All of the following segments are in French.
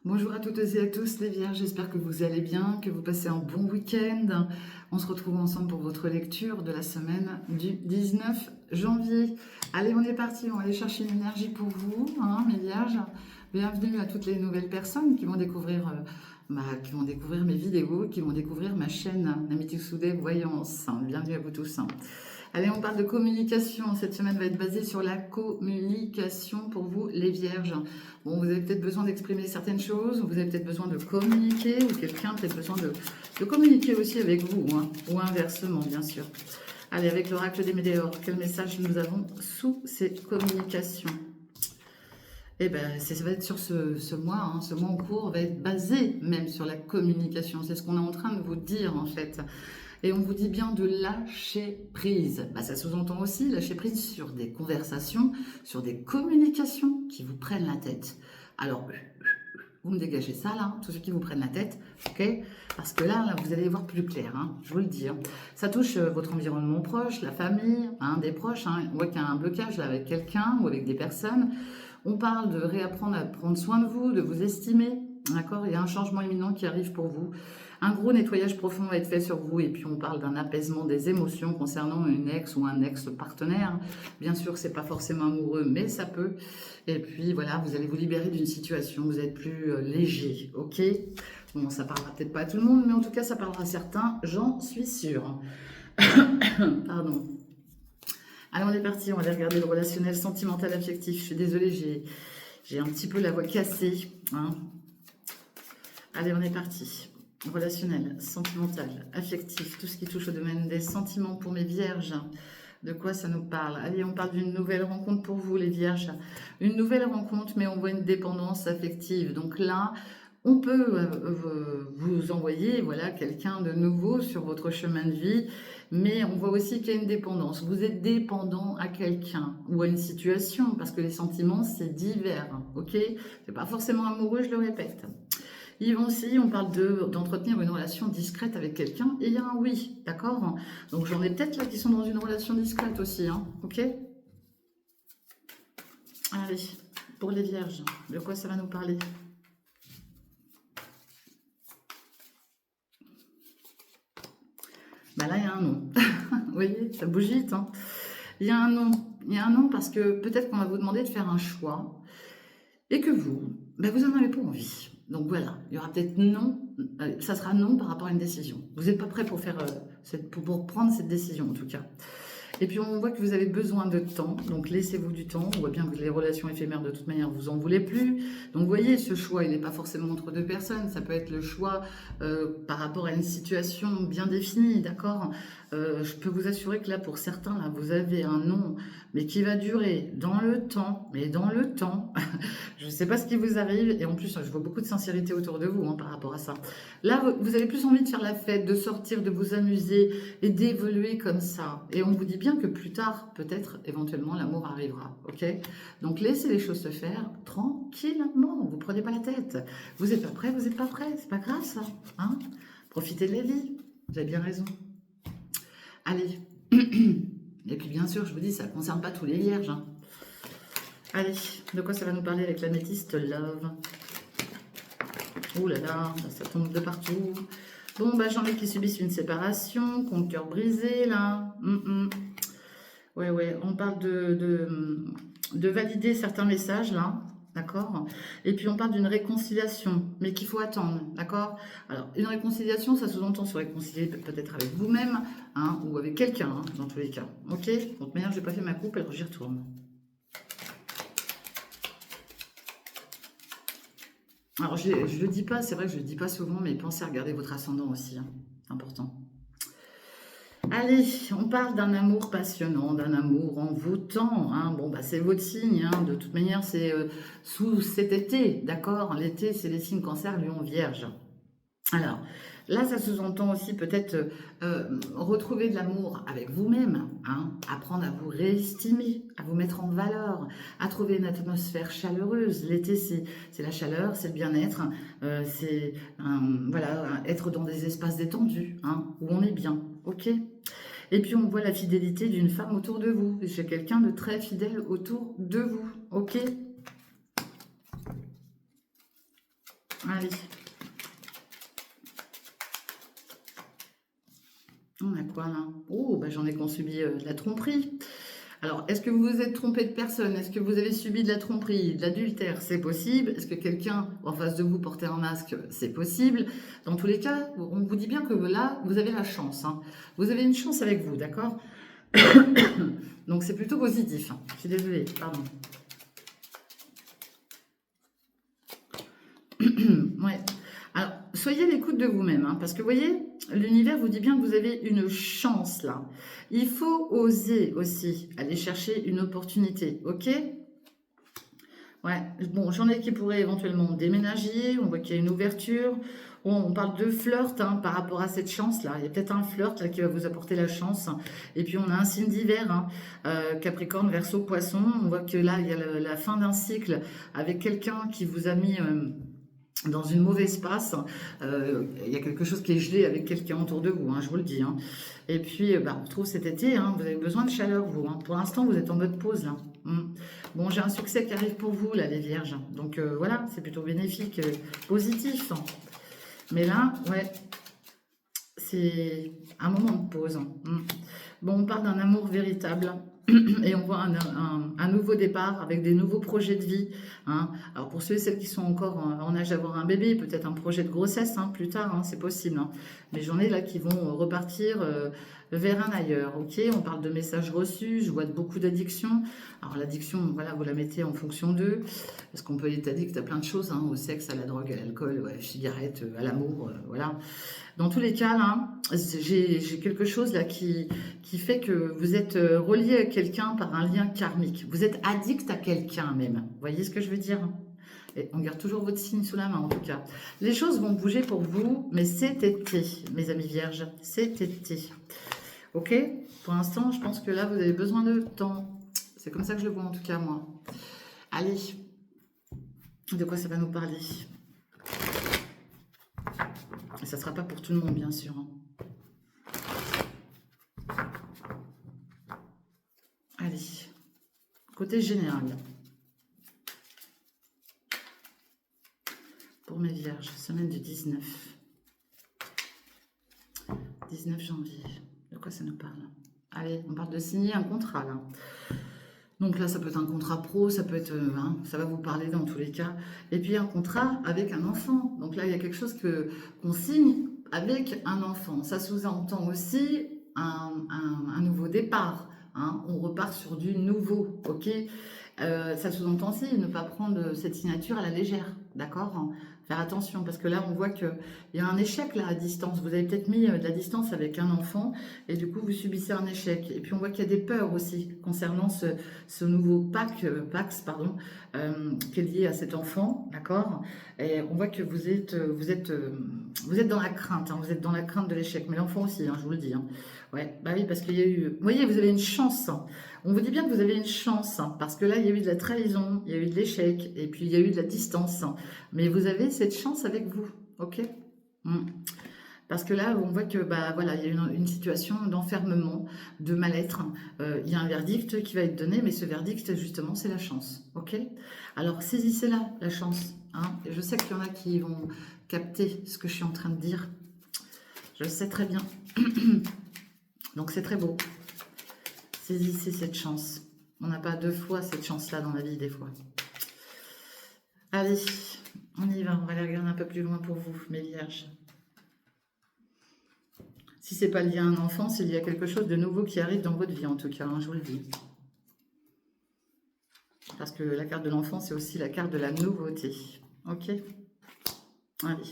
Bonjour à toutes et à tous les Vierges, j'espère que vous allez bien, que vous passez un bon week-end. On se retrouve ensemble pour votre lecture de la semaine du 19 janvier. Allez, on est parti, on va aller chercher une énergie pour vous, hein, mes Vierges. Bienvenue à toutes les nouvelles personnes qui vont découvrir, mes vidéos, qui vont découvrir ma chaîne Namity Soudé Voyance. Bienvenue à vous tous. Allez, on parle de communication. Cette semaine va être basée sur la communication pour vous, les Vierges. Bon, vous avez peut-être besoin d'exprimer certaines choses, vous avez peut-être besoin de communiquer, ou quelqu'un a peut-être besoin de communiquer aussi avec vous, hein, ou inversement, bien sûr. Allez, avec l'oracle des météores, quel message nous avons sous ces communications? Eh bien, ça va être sur ce mois, hein, ce mois en cours va être basé même sur la communication. C'est ce qu'on est en train de vous dire, en fait. Et on vous dit bien de lâcher prise. Bah, ça sous-entend aussi lâcher prise sur des conversations, sur des communications qui vous prennent la tête. Alors, vous me dégagez ça là, tous ceux qui vous prennent la tête, ok? Parce que là, vous allez y voir plus clair, hein, je vous le dis. Hein. Ça touche votre environnement proche, la famille, hein, des proches. Hein. On voit qu'il y a un blocage là avec quelqu'un ou avec des personnes. On parle de réapprendre à prendre soin de vous, de vous estimer. D'accord? Il y a un changement imminent qui arrive pour vous. Un gros nettoyage profond va être fait sur vous. Et puis on parle d'un apaisement des émotions concernant une ex ou un ex-partenaire. Bien sûr, c'est pas forcément amoureux, mais ça peut. Et puis voilà, vous allez vous libérer d'une situation. Vous êtes plus léger. Ok? Bon, ça parlera peut-être pas à tout le monde, mais en tout cas, ça parlera à certains. J'en suis sûre. Pardon. Alors on est parti, on va aller regarder le relationnel, sentimental, affectif. Je suis désolée, j'ai un petit peu la voix cassée. Hein. Allez, on est parti. Relationnel, sentimental, affectif, tout ce qui touche au domaine des sentiments pour mes vierges. De quoi ça nous parle? Allez, on parle d'une nouvelle rencontre pour vous, les vierges. Une nouvelle rencontre, mais on voit une dépendance affective. Donc là, on peut vous envoyer voilà, quelqu'un de nouveau sur votre chemin de vie, mais on voit aussi qu'il y a une dépendance. Vous êtes dépendant à quelqu'un ou à une situation, parce que les sentiments, c'est divers, ok? C'est pas forcément amoureux, je le répète. Ils vont aussi, on parle d'entretenir une relation discrète avec quelqu'un, et il y a un oui, d'accord? Donc j'en ai peut-être là qui sont dans une relation discrète aussi, hein, ok? Allez, pour les vierges, de quoi ça va nous parler? Bah là, il y a un non. Vous voyez, ça bougite, hein. Il y a un non. Il y a un non parce que peut-être qu'on va vous demander de faire un choix et que vous, bah vous n'en avez pas envie. Donc voilà, il y aura peut-être non, ça sera non par rapport à une décision. Vous n'êtes pas prêt pour faire pour prendre cette décision en tout cas. Et puis on voit que vous avez besoin de temps, donc laissez-vous du temps. On voit bien que les relations éphémères de toute manière vous en voulez plus. Donc vous voyez, ce choix il n'est pas forcément entre deux personnes, ça peut être le choix par rapport à une situation bien définie, d'accord. Je peux vous assurer que là pour certains, là, vous avez un non, mais qui va durer dans le temps, mais dans le temps. Je ne sais pas ce qui vous arrive, et en plus je vois beaucoup de sincérité autour de vous hein, par rapport à ça. Là vous avez plus envie de faire la fête, de sortir, de vous amuser et d'évoluer comme ça. Et on vous dit bien que plus tard, peut-être, éventuellement, l'amour arrivera, ok? Donc laissez les choses se faire tranquillement, vous prenez pas la tête. Vous n'êtes pas prêt, vous n'êtes pas prêt, c'est pas grave ça, hein? Profitez de la vie, vous avez bien raison. Allez, et puis bien sûr, je vous dis, ça ne concerne pas tous les vierges, hein. Allez, de quoi ça va nous parler avec l'améthyste Love? Ouh là là, ça tombe de partout. Bon, bah, j'en ai qui subissent une séparation, qui ont le cœur brisé, là. Ouais, ouais, on parle de valider certains messages, là, d'accord? Et puis, on parle d'une réconciliation, mais qu'il faut attendre, d'accord? Alors, une réconciliation, ça sous-entend se réconcilier peut-être avec vous-même, hein, ou avec quelqu'un, hein, dans tous les cas, ok? De toute manière, j'ai pas fait ma coupe, alors j'y retourne. Alors, je ne le dis pas, c'est vrai que je ne le dis pas souvent, mais pensez à regarder votre ascendant aussi, hein, c'est important. Allez, on parle d'un amour passionnant, d'un amour envoûtant. Hein. Bon, bah, c'est votre signe, hein. De toute manière, c'est sous cet été, d'accord? L'été, c'est les signes cancer, lion, vierge. Alors, là, ça sous-entend aussi peut-être retrouver de l'amour avec vous-même, hein, apprendre à vous réestimer, à vous mettre en valeur, à trouver une atmosphère chaleureuse. L'été, c'est la chaleur, c'est le bien-être, c'est voilà, être dans des espaces détendus, hein, où on est bien, ok? Et puis, on voit la fidélité d'une femme autour de vous. J'ai quelqu'un de très fidèle autour de vous, ok? Allez. On a quoi là? Oh, bah, j'en ai qu'on subit de la tromperie. Alors, est-ce que vous vous êtes trompé de personne? Est-ce que vous avez subi de la tromperie, de l'adultère? C'est possible. Est-ce que quelqu'un en face de vous portait un masque? C'est possible. Dans tous les cas, on vous dit bien que là, vous avez la chance, hein. Vous avez une chance avec vous, d'accord? Donc, c'est plutôt positif, hein. Je suis désolée, pardon. Ouais. Alors, soyez à l'écoute de vous-même, hein, parce que vous voyez, l'univers vous dit bien que vous avez une chance là. Il faut oser aussi aller chercher une opportunité, ok? Ouais, bon, j'en ai qui pourraient éventuellement déménager, on voit qu'il y a une ouverture. On parle de flirt hein, par rapport à cette chance-là. Il y a peut-être un flirt là, qui va vous apporter la chance. Et puis on a un signe d'hiver, hein, Capricorne, Verseau, Poisson. On voit que là, il y a la fin d'un cycle avec quelqu'un qui vous a mis dans une mauvaise passe. Il y a quelque chose qui est gelé avec quelqu'un autour de vous, hein, je vous le dis. Hein. Et puis, bah, on retrouve cet été, hein, vous avez besoin de chaleur, vous. Hein. Pour l'instant, vous êtes en mode pause, là. Bon, j'ai un succès qui arrive pour vous, là, les vierges. Donc, voilà, c'est plutôt bénéfique, positif. Hein. Mais là, ouais, c'est un moment de pause. Hein. Bon, on parle d'un amour véritable. Et on voit un nouveau départ avec des nouveaux projets de vie. Hein. Alors pour ceux et celles qui sont encore en âge d'avoir un bébé, peut-être un projet de grossesse hein, plus tard, hein, c'est possible. Hein. Mais j'en ai là qui vont repartir vers un ailleurs. Ok, on parle de messages reçus, je vois beaucoup d'addictions. Alors l'addiction, voilà, vous la mettez en fonction d'eux. Parce qu'on peut être addict à plein de choses, hein, au sexe, à la drogue, à l'alcool, ouais, à la cigarette, à l'amour, voilà. Dans tous les cas, là, j'ai quelque chose là qui fait que vous êtes relié à quelqu'un par un lien karmique. Vous êtes addict à quelqu'un même. Vous voyez ce que je veux dire? Et on garde toujours votre signe sous la main en tout cas. Les choses vont bouger pour vous, mais c'est été, mes amis vierges. C'est été. Ok? Pour l'instant, je pense que là, vous avez besoin de temps. C'est comme ça que je le vois en tout cas, moi. Allez. De quoi ça va nous parler? Et ça ne sera pas pour tout le monde, bien sûr. Hein. Allez. Côté général. Pour mes vierges, semaine du 19. 19 janvier. De quoi ça nous parle? Allez, on parle de signer un contrat, là. Donc là, ça peut être un contrat pro, ça peut être, hein, ça va vous parler dans tous les cas. Et puis un contrat avec un enfant. Donc là, il y a quelque chose qu'on signe avec un enfant. Ça sous-entend aussi un nouveau départ. Hein. On repart sur du nouveau, ok. Ça sous-entend aussi ne pas prendre cette signature à la légère, d'accord. Faire attention, parce que là, on voit qu'il y a un échec là à distance. Vous avez peut-être mis de la distance avec un enfant, et du coup, vous subissez un échec. Et puis, on voit qu'il y a des peurs aussi concernant ce nouveau Pax, pardon, qui est lié à cet enfant, d'accord. Et on voit que vous êtes dans la crainte, hein, vous êtes dans la crainte de l'échec, mais l'enfant aussi, hein, je vous le dis. Hein. Ouais, bah oui, parce qu'il y a eu... Vous voyez, vous avez une chance. Hein. On vous dit bien que vous avez une chance, hein, parce que là, il y a eu de la trahison, il y a eu de l'échec, et puis il y a eu de la distance. Hein. Mais vous avez cette chance avec vous, ok. Parce que là, on voit que bah, voilà, il y a une situation d'enfermement, de mal-être. Il y a un verdict qui va être donné, mais ce verdict, justement, c'est la chance, ok. Alors, saisissez-la, la chance. Hein. Et je sais qu'il y en a qui vont capter ce que je suis en train de dire. Je le sais très bien. Donc, c'est très beau. Saisissez cette chance. On n'a pas deux fois cette chance-là dans la vie, des fois. Allez, on y va. On va aller regarder un peu plus loin pour vous, mes vierges. Si ce n'est pas lié à un enfant, c'est lié à quelque chose de nouveau qui arrive dans votre vie, en tout cas, hein, je vous le dis. Parce que la carte de l'enfant, c'est aussi la carte de la nouveauté. Ok. Allez.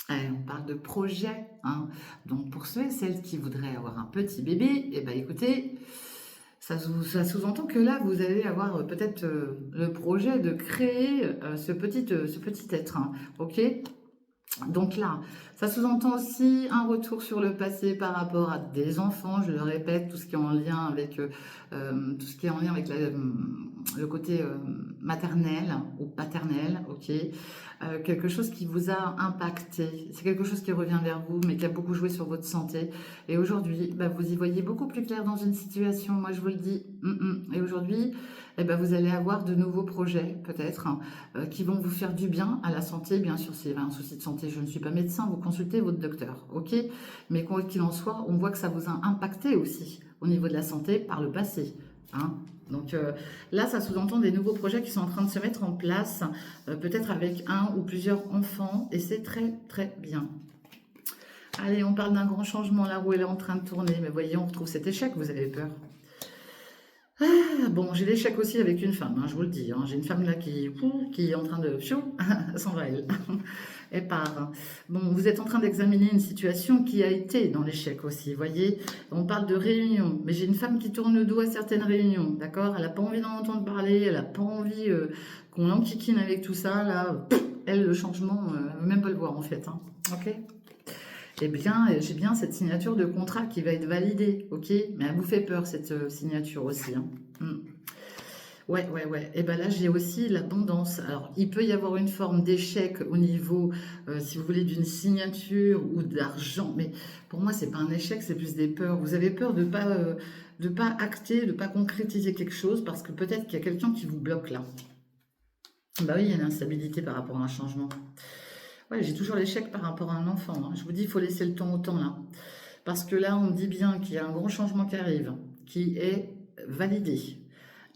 Allez, on parle de projet. Hein. Donc, pour ceux et celles qui voudraient avoir un petit bébé, eh ben, écoutez, ça sous-entend que là, vous allez avoir peut-être le projet de créer ce petit être. Hein. Ok. Donc là, ça sous-entend aussi un retour sur le passé par rapport à des enfants, je le répète, tout ce qui est en lien avec, le côté maternel ou paternel, ok, quelque chose qui vous a impacté, c'est quelque chose qui revient vers vous, mais qui a beaucoup joué sur votre santé, et aujourd'hui, bah, vous y voyez beaucoup plus clair dans une situation, moi je vous le dis, et aujourd'hui, eh ben, vous allez avoir de nouveaux projets, peut-être, hein, qui vont vous faire du bien à la santé, bien sûr, s'il y a un souci de santé, je ne suis pas médecin, vous consultez votre docteur, ok, mais quoi qu'il en soit, on voit que ça vous a impacté aussi, au niveau de la santé, par le passé, hein. Donc là, ça sous-entend des nouveaux projets qui sont en train de se mettre en place, peut-être avec un ou plusieurs enfants, et c'est très très bien. Allez, on parle d'un grand changement, la roue elle est en train de tourner, mais voyez, on retrouve cet échec, vous avez peur. Ah, bon, j'ai l'échec aussi avec une femme, hein, je vous le dis, hein. J'ai une femme là qui est en train de... s'en va elle. Elle part. Bon, vous êtes en train d'examiner une situation qui a été dans l'échec aussi, voyez. On parle de réunion, mais j'ai une femme qui tourne le dos à certaines réunions, d'accord. Elle n'a pas envie d'en entendre parler, elle n'a pas envie qu'on l'enquiquine avec tout ça, là. Elle, le changement, elle ne veut même pas le voir en fait, hein. Ok. Eh bien, j'ai bien cette signature de contrat qui va être validée, ok. Mais elle vous fait peur, cette signature aussi, hein. Ouais, ouais, ouais. Et bien là, j'ai aussi l'abondance. Alors, il peut y avoir une forme d'échec au niveau, si vous voulez, d'une signature ou d'argent. Mais pour moi, c'est pas un échec, c'est plus des peurs. Vous avez peur de pas acter, de pas concrétiser quelque chose parce que peut-être qu'il y a quelqu'un qui vous bloque là. Bah oui, il y a une instabilité par rapport à un changement. Ouais, j'ai toujours l'échec par rapport à un enfant, hein. Je vous dis, il faut laisser le temps au temps là. Parce que là, on me dit bien qu'il y a un gros changement qui arrive, qui est validé.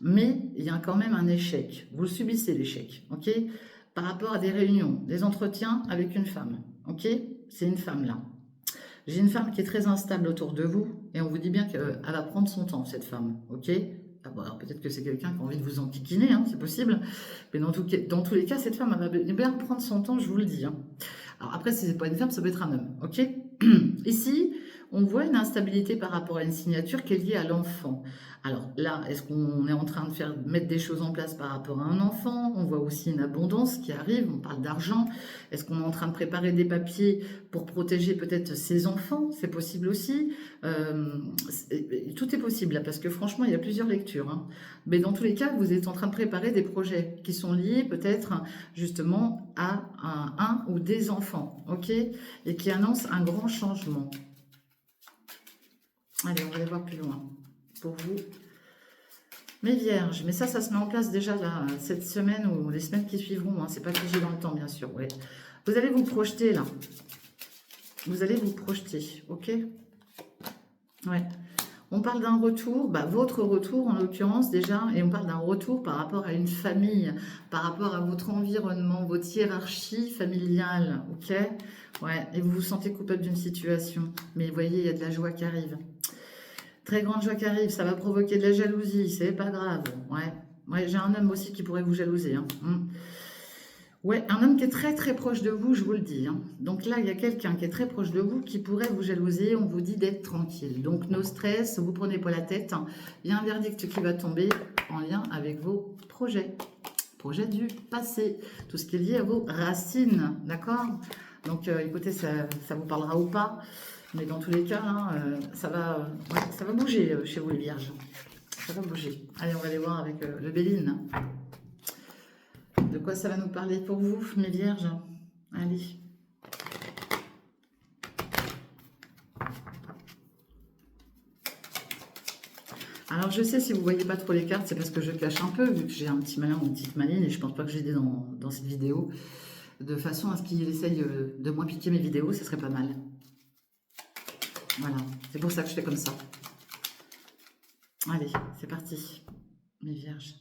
Mais il y a quand même un échec. Vous subissez l'échec, ok? Par rapport à des réunions, des entretiens avec une femme, ok? C'est une femme là. J'ai une femme qui est très instable autour de vous et on vous dit bien qu'elle va prendre son temps, cette femme, ok? Ah bon, alors peut-être que c'est quelqu'un qui a envie de vous enquiquiner, hein, c'est possible. Mais dans tous les cas, cette femme, elle va bien prendre son temps, je vous le dis, hein. Alors après, si c'est pas une femme, ça peut être un homme, ok? Ici, on voit une instabilité par rapport à une signature qui est liée à l'enfant. Alors là, est-ce qu'on est en train de mettre des choses en place par rapport à un enfant? On voit aussi une abondance qui arrive, on parle d'argent. Est-ce qu'on est en train de préparer des papiers pour protéger peut-être ses enfants? C'est possible aussi. Tout est possible là, parce que franchement, il y a plusieurs lectures, hein. Mais dans tous les cas, vous êtes en train de préparer des projets qui sont liés peut-être justement à un ou des enfants, ok? Et qui annoncent un grand changement. Allez, on va aller voir plus loin pour vous. Mes vierges, mais ça se met en place déjà là, cette semaine ou les semaines qui suivront, hein. C'est pas figé dans le temps, bien sûr, ouais. Vous allez vous projeter là. Vous allez vous projeter, ok? Ouais. On parle d'un retour, bah, votre retour en l'occurrence déjà, et on parle d'un retour par rapport à une famille, par rapport à votre environnement, votre hiérarchie familiale, ok? Ouais, et vous vous sentez coupable d'une situation, mais vous voyez, il y a de la joie qui arrive. Très grande joie qui arrive, ça va provoquer de la jalousie, c'est pas grave, ouais. Ouais, j'ai un homme aussi qui pourrait vous jalouser, hein. Ouais, un homme qui est très très proche de vous, je vous le dis, hein. Donc là, il y a quelqu'un qui est très proche de vous qui pourrait vous jalouser. On vous dit d'être tranquille. Donc, no stress, vous prenez pas la tête, hein. Il y a un verdict qui va tomber en lien avec vos projets. Projets du passé. Tout ce qui est lié à vos racines, d'accord? Donc, écoutez, ça vous parlera ou pas. Mais dans tous les cas, hein, ça va bouger chez vous les vierges. Ça va bouger. Allez, on va aller voir avec le Béline. De quoi ça va nous parler pour vous, mes vierges? Allez. Alors, je sais, si vous ne voyez pas trop les cartes, c'est parce que je cache un peu, vu que j'ai un petit malin ou une petite maline, et je ne pense pas que j'ai des dans cette vidéo, de façon à ce qu'il essaye de moins piquer mes vidéos, ce serait pas mal. Voilà, c'est pour ça que je fais comme ça. Allez, c'est parti, mes vierges.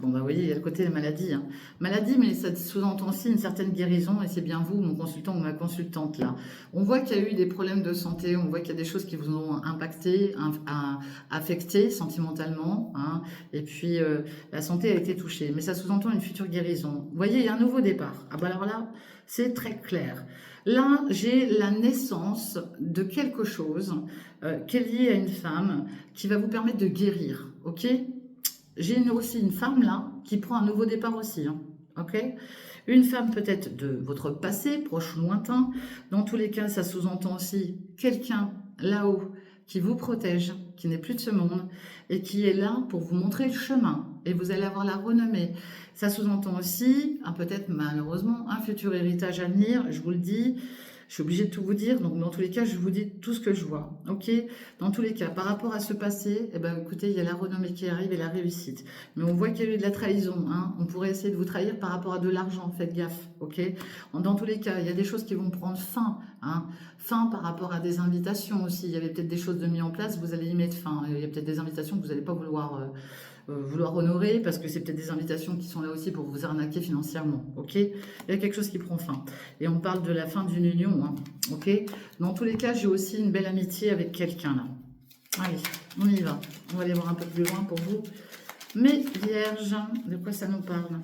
Bon, bah, vous voyez, il y a le côté maladie, hein. Maladie, mais ça sous-entend aussi une certaine guérison, et c'est bien vous, mon consultant ou ma consultante, là. On voit qu'il y a eu des problèmes de santé, on voit qu'il y a des choses qui vous ont impacté, affecté sentimentalement, hein, et puis la santé a été touchée, mais ça sous-entend une future guérison. Vous voyez, il y a un nouveau départ. Ah bah alors là, c'est très clair. Là, j'ai la naissance de quelque chose qui est lié à une femme qui va vous permettre de guérir, ok? J'ai aussi une femme là qui prend un nouveau départ aussi, hein, ok? Une femme peut-être de votre passé, proche ou lointain. Dans tous les cas, ça sous-entend aussi quelqu'un là-haut qui vous protège, qui n'est plus de ce monde et qui est là pour vous montrer le chemin. Et vous allez avoir la renommée. Ça sous-entend aussi, peut-être malheureusement, un futur héritage à venir, je vous le dis. Je suis obligée de tout vous dire, donc dans tous les cas, je vous dis tout ce que je vois, ok? Dans tous les cas, par rapport à ce passé, eh ben, écoutez, il y a la renommée qui arrive et la réussite. Mais on voit qu'il y a eu de la trahison, hein? On pourrait essayer de vous trahir par rapport à de l'argent, faites gaffe, ok? Dans tous les cas, il y a des choses qui vont prendre fin, hein? Fin par rapport à des invitations aussi. Il y avait peut-être des choses de mis en place, vous allez y mettre fin. Il y a peut-être des invitations que vous n'allez pas vouloir honorer parce que c'est peut-être des invitations qui sont là aussi pour vous arnaquer financièrement, ok? Il y a quelque chose qui prend fin. Et on parle de la fin d'une union, hein, ok? Dans tous les cas, j'ai aussi une belle amitié avec quelqu'un là. Allez, on y va. On va aller voir un peu plus loin pour vous. Mais vierge, de quoi ça nous parle?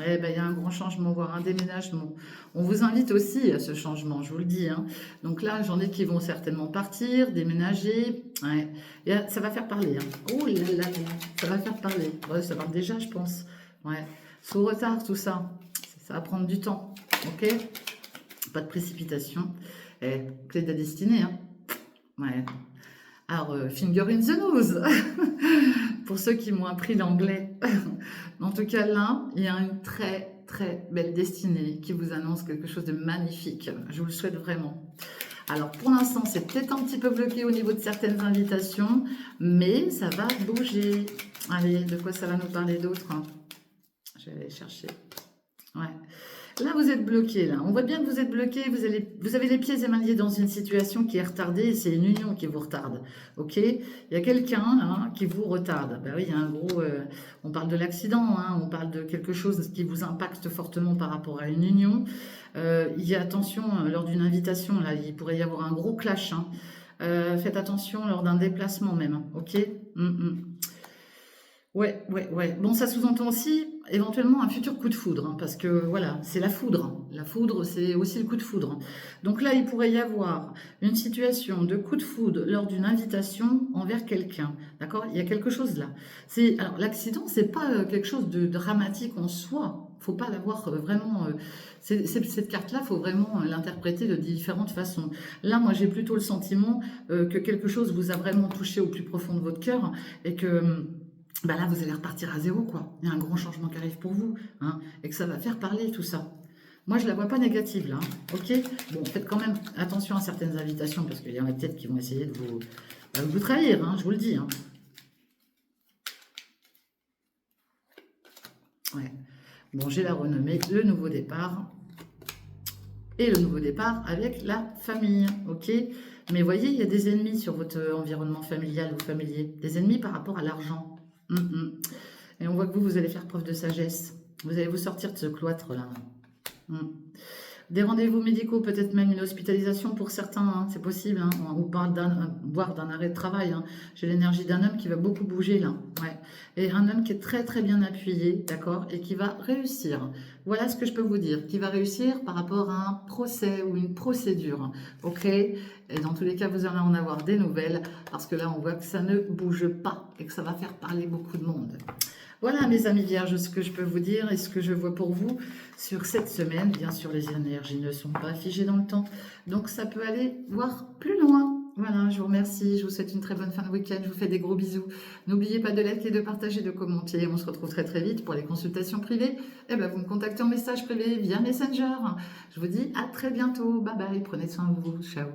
Eh ben, il y a un grand changement, voire un déménagement. On vous invite aussi à ce changement, je vous le dis, hein. Donc là, j'en ai qui vont certainement partir, déménager. Ouais. Ça va faire parler, hein. Oh là là là, ça va faire parler. Ouais, ça parle déjà, je pense. Ouais. Sous retard, tout ça. Ça va prendre du temps. Ok? Pas de précipitation. Clé de la destinée, hein. Ouais. Alors, finger in the nose, pour ceux qui m'ont appris l'anglais. En tout cas, là, il y a une très, très belle destinée qui vous annonce quelque chose de magnifique. Je vous le souhaite vraiment. Alors, pour l'instant, c'est peut-être un petit peu bloqué au niveau de certaines invitations, mais ça va bouger. Allez, de quoi ça va nous parler d'autre, hein? Je vais aller chercher. Ouais. Là, vous êtes bloqué, là. On voit bien que vous êtes bloqué, vous avez les pieds et mains liés dans une situation qui est retardée, et c'est une union qui vous retarde, ok? Il y a quelqu'un, là, qui vous retarde. Ben oui, il y a un gros... on parle de l'accident, hein, on parle de quelque chose qui vous impacte fortement par rapport à une union. Il y a attention, lors d'une invitation, là, il pourrait y avoir un gros clash, hein. Faites attention lors d'un déplacement même, ok? Ouais, ouais, ouais. Bon, ça sous-entend aussi éventuellement un futur coup de foudre, hein, parce que voilà, c'est la foudre. La foudre, c'est aussi le coup de foudre. Donc là, il pourrait y avoir une situation de coup de foudre lors d'une invitation envers quelqu'un. D'accord? Il y a quelque chose là. Alors, l'accident, c'est pas quelque chose de dramatique en soi. Faut pas l'avoir vraiment. Cette carte-là, faut vraiment l'interpréter de différentes façons. Là, moi, j'ai plutôt le sentiment que quelque chose vous a vraiment touché au plus profond de votre cœur et que bah là, vous allez repartir à zéro, quoi. Il y a un grand changement qui arrive pour vous, hein, et que ça va faire parler tout ça. Moi, je la vois pas négative, là, hein, ok? Bon, faites quand même attention à certaines invitations, parce qu'il y en a peut-être qui vont essayer de vous trahir, hein, je vous le dis. Hein. Ouais. Bon, j'ai la renommée, le nouveau départ, et le nouveau départ avec la famille, ok? Mais voyez, il y a des ennemis sur votre environnement familial ou familier, des ennemis par rapport à l'argent. Et on voit que vous allez faire preuve de sagesse. Vous allez vous sortir de ce cloître-là. Des rendez-vous médicaux, peut-être même une hospitalisation pour certains, hein, c'est possible. Hein. On parle voire d'un arrêt de travail. Hein. J'ai l'énergie d'un homme qui va beaucoup bouger là. Ouais. Et un homme qui est très très bien appuyé, d'accord, et qui va réussir. Voilà ce que je peux vous dire. Qui va réussir par rapport à un procès ou une procédure. Ok? Et dans tous les cas, vous allez en avoir des nouvelles parce que là, on voit que ça ne bouge pas et que ça va faire parler beaucoup de monde. Voilà mes amis vierges, ce que je peux vous dire et ce que je vois pour vous sur cette semaine. Bien sûr, les énergies ne sont pas figées dans le temps, donc ça peut aller voir plus loin. Voilà, je vous remercie, je vous souhaite une très bonne fin de week-end, je vous fais des gros bisous. N'oubliez pas de liker, de partager, de commenter. On se retrouve très très vite pour les consultations privées. Et ben, vous me contactez en message privé via Messenger. Je vous dis à très bientôt. Bye bye, prenez soin de vous. Ciao.